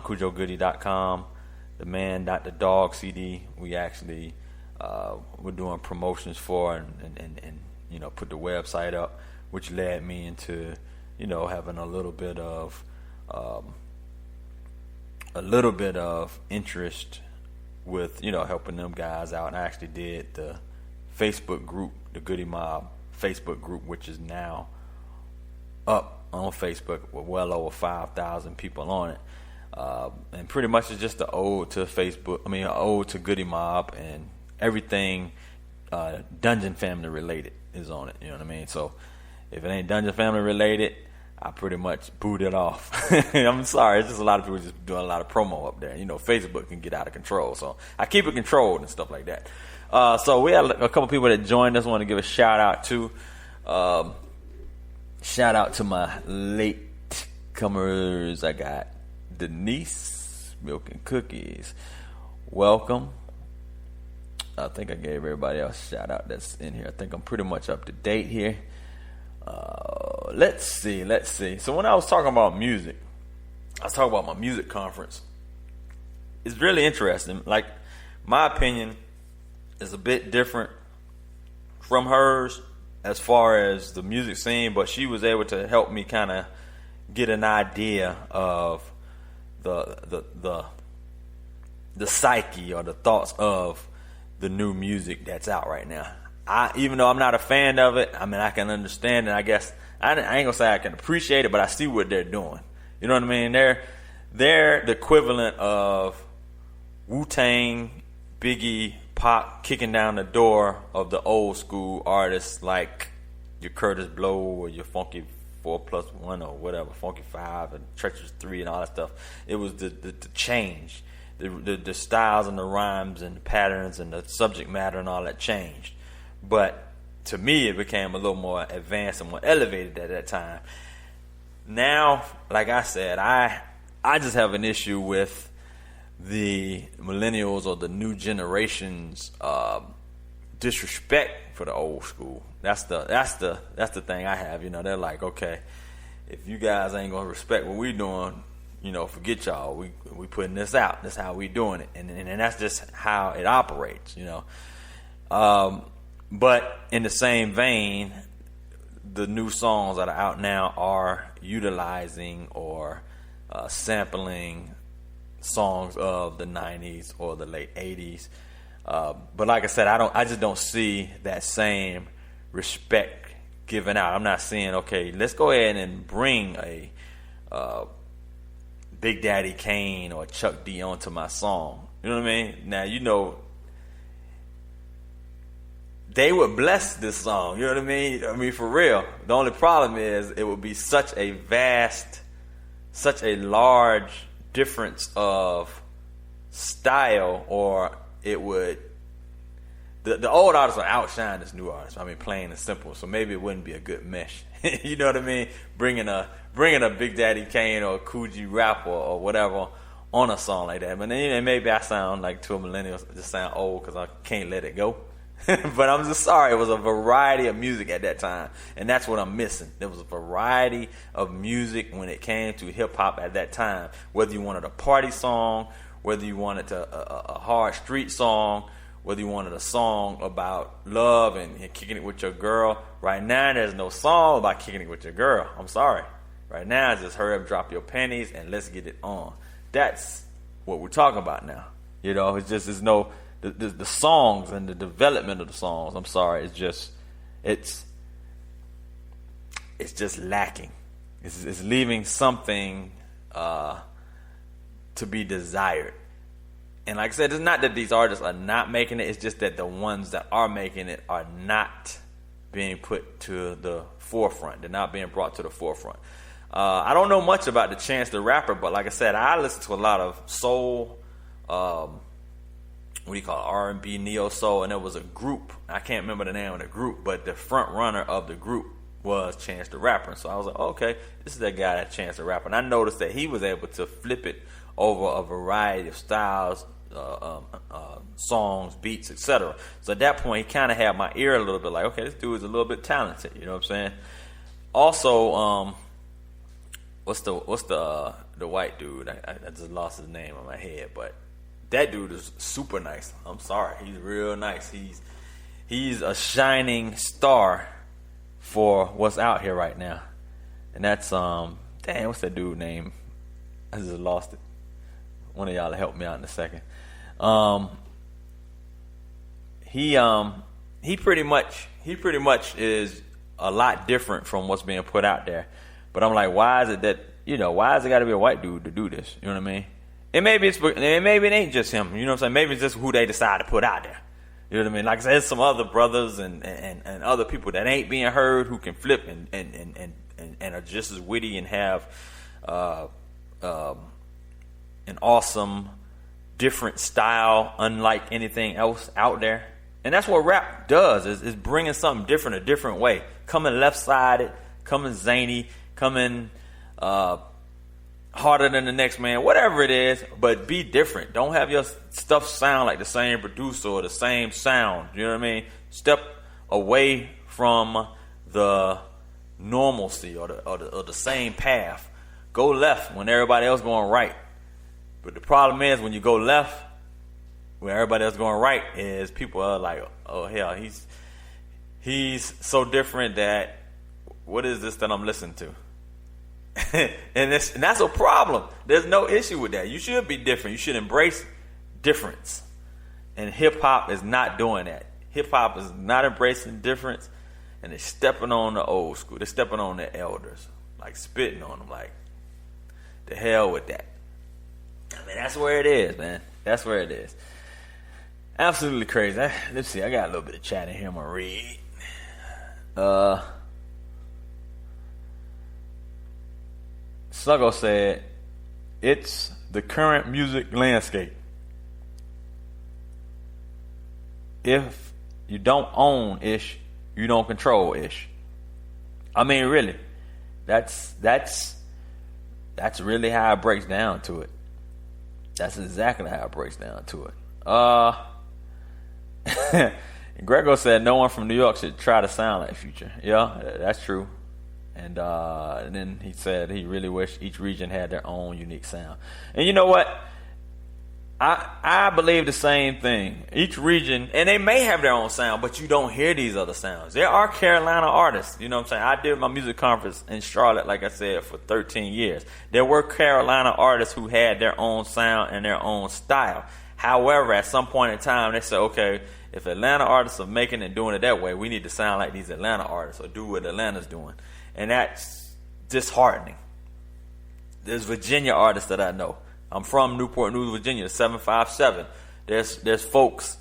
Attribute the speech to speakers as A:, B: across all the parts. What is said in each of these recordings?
A: cujogoody.com. The Man.the.Dog CD, we actually we're doing promotions for and put the website up, which led me into having a little bit of interest with helping them guys out. And I actually did the Facebook group, the Goody Mob Facebook group, which is now up on Facebook with well over 5,000 people on it. And pretty much it's just an ode to an ode to Goody Mob, and everything Dungeon Family related is on it. You know what I mean? So if it ain't Dungeon Family related, I pretty much boot it off. I'm sorry, it's just a lot of people just doing a lot of promo up there. Facebook can get out of control, so I keep it controlled and stuff like that. So we had a couple people that joined us. I want to give a shout out to. Shout out to my late comers. I got Denise, Milk and Cookies. Welcome. I think I gave everybody else a shout out that's in here. I think I'm pretty much up to date here. Let's see. So when I was talking about music, I was talking about my music conference. It's really interesting. Like, my opinion is a bit different from hers as far as the music scene, but she was able to help me kind of get an idea of the psyche or the thoughts of the new music that's out right now. Even though I'm not a fan of it, I can understand it. I guess I ain't gonna say I can appreciate it, but I see what they're doing. You know what I mean? They're the equivalent of Wu-Tang, Biggie, Pac kicking down the door of the old school artists like your Curtis Blow or your Funky 4+1 or whatever, Funky 5 and Treacherous 3 and all that stuff. It was the change. The styles and the rhymes and the patterns and the subject matter and all that changed. But to me, it became a little more advanced and more elevated at that time. Now, like I said, I just have an issue with the millennials or the new generation's disrespect for the old school. That's the thing I have. They're like, okay, if you guys ain't gonna respect what we doing, forget y'all. We putting this out. That's how we doing it, and that's just how it operates. But in the same vein, the new songs that are out now are utilizing or sampling songs of the 90s or the late 80s. But like I said, I just don't see that same respect given out. I'm not saying, okay, let's go ahead and bring a Big Daddy Kane or Chuck D onto my song. You know what I mean? Now, they would bless this song. You know what I mean? For real. The only problem is it would be such a large difference of style, or it would. The old artists will outshine this new artist. Plain and simple. So maybe it wouldn't be a good mesh. You know what I mean? Bringing a Big Daddy Kane or a Coogee rapper or whatever on a song like that. But then maybe I sound like, to a millennial, just sound old because I can't let it go. But I'm just sorry. It was a variety of music at that time, and that's what I'm missing. There was a variety of music when it came to hip hop at that time. Whether you wanted a party song, whether you wanted a hard street song, whether you wanted a song about love and kicking it with your girl. Right now, there's no song about kicking it with your girl. I'm sorry. Right now, it's just hurry up, drop your panties, and let's get it on. That's what we're talking about now. It's just there's no. The songs and the development of the songs, I'm sorry, it's just lacking. It's leaving something to be desired. And like I said, it's not that these artists are not making it, it's just that the ones that are making it are not being put to the forefront. They're not being brought to the forefront. I don't know much about the Chance the Rapper, but like I said, I listen to a lot of soul, R&B, neo soul, and there was a group. I can't remember the name of the group, but the front runner of the group was Chance the Rapper. So I was like, okay, this is that guy that Chance the Rapper. And I noticed that he was able to flip it over a variety of styles, songs, beats, etc. So at that point, he kind of had my ear a little bit like, okay, this dude is a little bit talented. You know what I'm saying? Also, what's the white dude? I just lost his name on my head, but that dude is super nice. I'm sorry, he's real nice. He's a shining star for what's out here right now, and that's what's that dude name? I just lost it. One of y'all will help me out in a second. He pretty much is a lot different from what's being put out there. But I'm like, why is it got to be a white dude to do this? You know what I mean? And maybe it ain't just him. You know what I'm saying? Maybe it's just who they decide to put out there. You know what I mean? Like I said, there's some other brothers and other people that ain't being heard who can flip and are just as witty and have an awesome, different style, unlike anything else out there. And that's what rap does, is bringing something different, a different way. Coming left-sided, coming zany, coming harder than the next man, whatever it is, but be different. Don't have your stuff sound like the same producer or the same sound. You know what I mean? Step away from the normalcy or the same path. Go left when everybody else going right. But the problem is when you go left, when everybody else going right, is people are like, oh hell, he's so different that what is this that I'm listening to? and that's a problem. There's no issue with that. You should be different. You should embrace difference. And hip hop is not doing that. Hip hop is not embracing difference, and they're stepping on the old school. They're stepping on their elders, like spitting on them, like the hell with that. I mean, that's where it is, man. That's where it is. Absolutely crazy. Let's see. I got a little bit of chat in here. I'm gonna read. Sluggo said, "It's the current music landscape. If you don't own ish, you don't control ish." I mean, really, that's really how it breaks down to it. That's exactly how it breaks down to it. Grego said no one from New York should try to sound like Future. Yeah, that's true. And then he said he really wished each region had their own unique sound. And you know what? I believe the same thing. Each region, and they may have their own sound, but you don't hear these other sounds. There are Carolina artists. You know what I'm saying? I did my music conference in Charlotte, like I said, for 13 years. There were Carolina artists who had their own sound and their own style. However, at some point in time, they said, okay, if Atlanta artists are making and doing it that way, we need to sound like these Atlanta artists or do what Atlanta's doing. And that's disheartening. There's Virginia artists that I know. I'm from Newport News, Virginia, 757. There's folks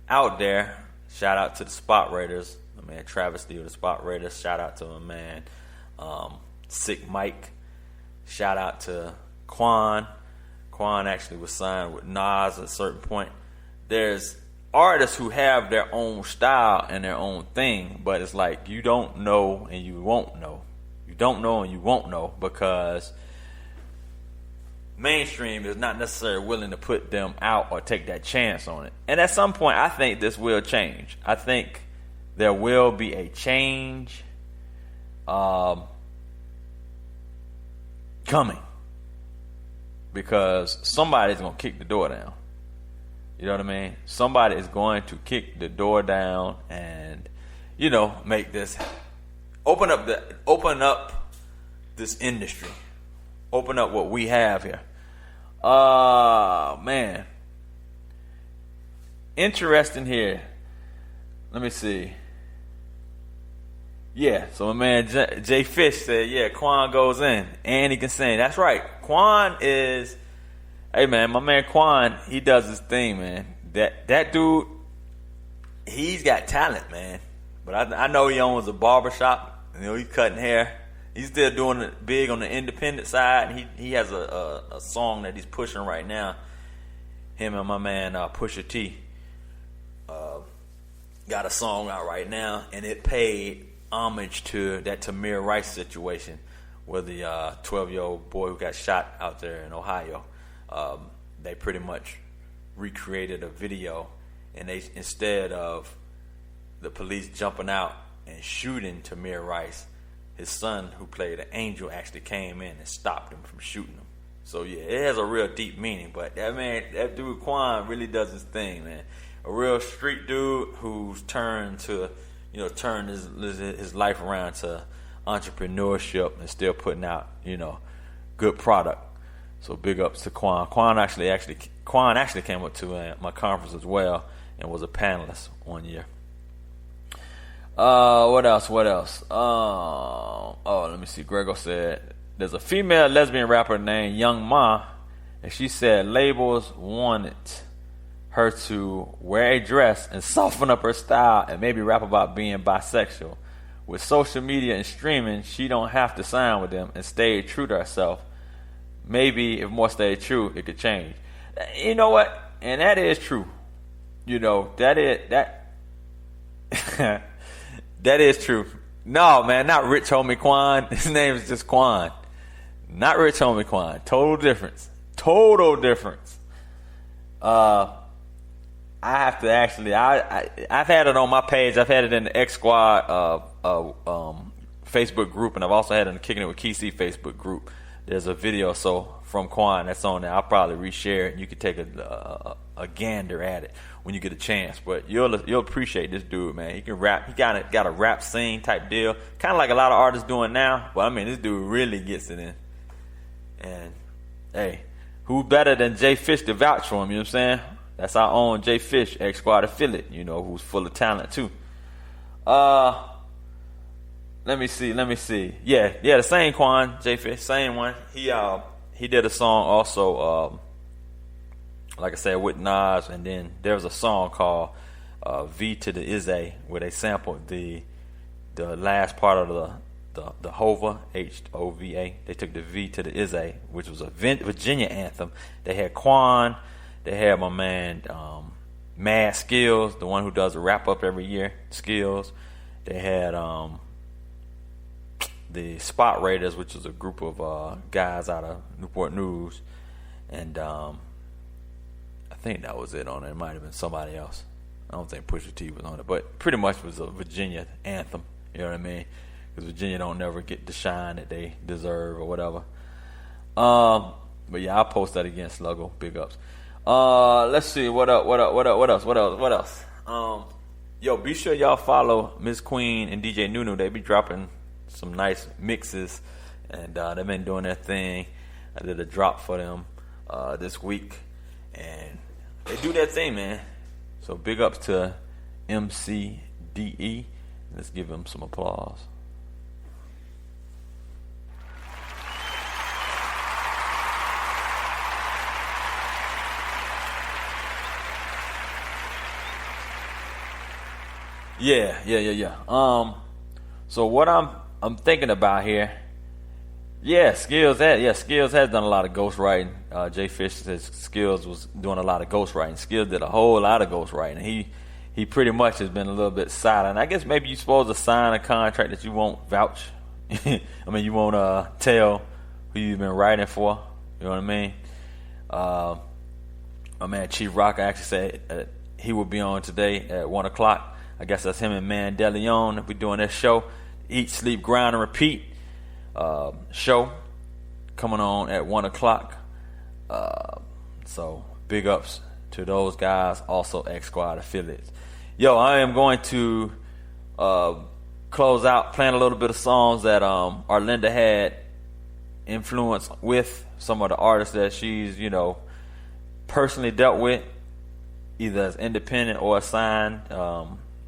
A: out there. Shout out to the Spot Raiders. My man Travis Steele, the Spot Raiders. Shout out to my man Sick Mike. Shout out to Quan. Quan actually was signed with Nas at a certain point. There's artists who have their own style and their own thing, but it's like you don't know and you won't know. You don't know and you won't know because mainstream is not necessarily willing to put them out or take that chance on it. And at some point, I think this will change. I think there will be a change coming because somebody's going to kick the door down. You know what I mean? Somebody is going to kick the door down and, make this open up this industry. Open up what we have here. Man. Interesting here. Let me see. Yeah, so my man Jay Fish said, yeah, Quan goes in and he can sing. That's right. Quan is, hey man, my man Quan, he does his thing, man. That dude, he's got talent, man. But I know he owns a barbershop. He's cutting hair. He's still doing it big on the independent side. He has a song that he's pushing right now. Him and my man Pusha T got a song out right now, and it paid homage to that Tamir Rice situation with the 12-year-old boy who got shot out there in Ohio. They pretty much recreated a video, and they, instead of the police jumping out and shooting Tamir Rice, his son, who played an angel, actually came in and stopped him from shooting him. So yeah, it has a real deep meaning. But that dude Quan really does his thing, man. A real street dude who's turned his life around to entrepreneurship and still putting out, good product. So big ups to Quan. Quan actually came up to my conference as well and was a panelist one year. What else? Let me see. Grego said there's a female lesbian rapper named Young Ma, and she said labels wanted her to wear a dress and soften up her style and maybe rap about being bisexual. With social media and streaming, she don't have to sign with them and stay true to herself. Maybe if more stayed true, it could change. You know what? And that is true. That is true. No, man, not Rich Homie Quan. His name is just Quan. Not Rich Homie Quan. Total difference. I have to actually. I've had it on my page. I've had it in the X Squad Facebook group, and I've also had it in the Kicking It with KC Facebook group. There's a video from Quan that's on there. I'll probably reshare it, and you can take a gander at it when you get a chance. But you'll appreciate this dude, man. He can rap. He got a rap scene type deal, kind of like a lot of artists doing now. But I mean, this dude really gets it in. And hey, who better than Jay Fish to vouch for him? You know what I'm saying? That's our own Jay Fish, X Squad affiliate, who's full of talent too. Let me see. Yeah, the same Quan, Jay Fish, same one. He did a song also, like I said, with Nas, and then there was a song called V to the Izzy, where they sampled the last part of the Hova, Hova. They took the V to the Izzy, which was a Virginia anthem. They had Quan. They had my man Mad Skills, the one who does a wrap up every year, Skills. They had the Spot Raiders, which is a group of guys out of Newport News. And I think that was it on it. It might have been somebody else. I don't think Pusha T was on it. But pretty much was a Virginia anthem. You know what I mean? Because Virginia don't never get the shine that they deserve or whatever. But yeah, I'll post that again, Sluggo. Big ups. Let's see what else. Yo, be sure y'all follow Miss Queen and DJ Nunu. They be dropping some nice mixes, and they've been doing their thing. I did a drop for them this week, and they do their thing, man. So big ups to MCDE. Let's give them some applause. Yeah. So what I'm thinking about here, Skills has done a lot of ghostwriting. Jay Fish says Skills was doing a lot of ghostwriting. Skills did a whole lot of ghostwriting. He pretty much has been a little bit silent. I guess maybe you're supposed to sign a contract that you won't vouch. I mean, you won't tell who you've been writing for. You know what I mean? My man Chief Rocker actually said he will be on today at 1 o'clock. I guess that's him and Mandelion. We're doing this show, Eat, Sleep, Grind, and Repeat show coming on at 1 o'clock. So big ups to those guys, also X Squad affiliates. Yo, I am going to close out playing a little bit of songs that Arlinda had influence with, some of the artists that she's, personally dealt with, either as independent or assigned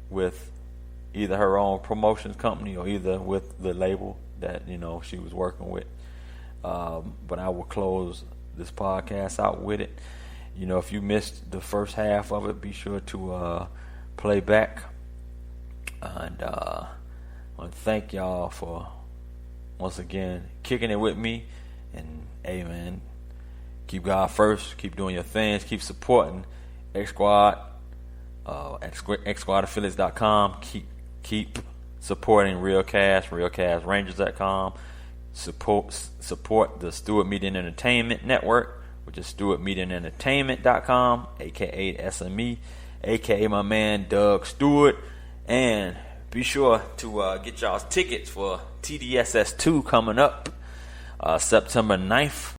A: with either her own promotions company or either with the label that she was working with. But I will close this podcast out with it. If you missed the first half of it, be sure to play back. And I want to thank y'all for once again kicking it with me. And hey, man, keep God first. Keep doing your things. Keep supporting X Squad. XSquadAffiliates.com. Keep supporting RealCastRangers.com. Support the Stewart Media and Entertainment Network, which is StewartMediaAndEntertainment.com, aka SME, aka my man Doug Stewart, and be sure to get y'all's tickets for TDSS2 coming up September 9th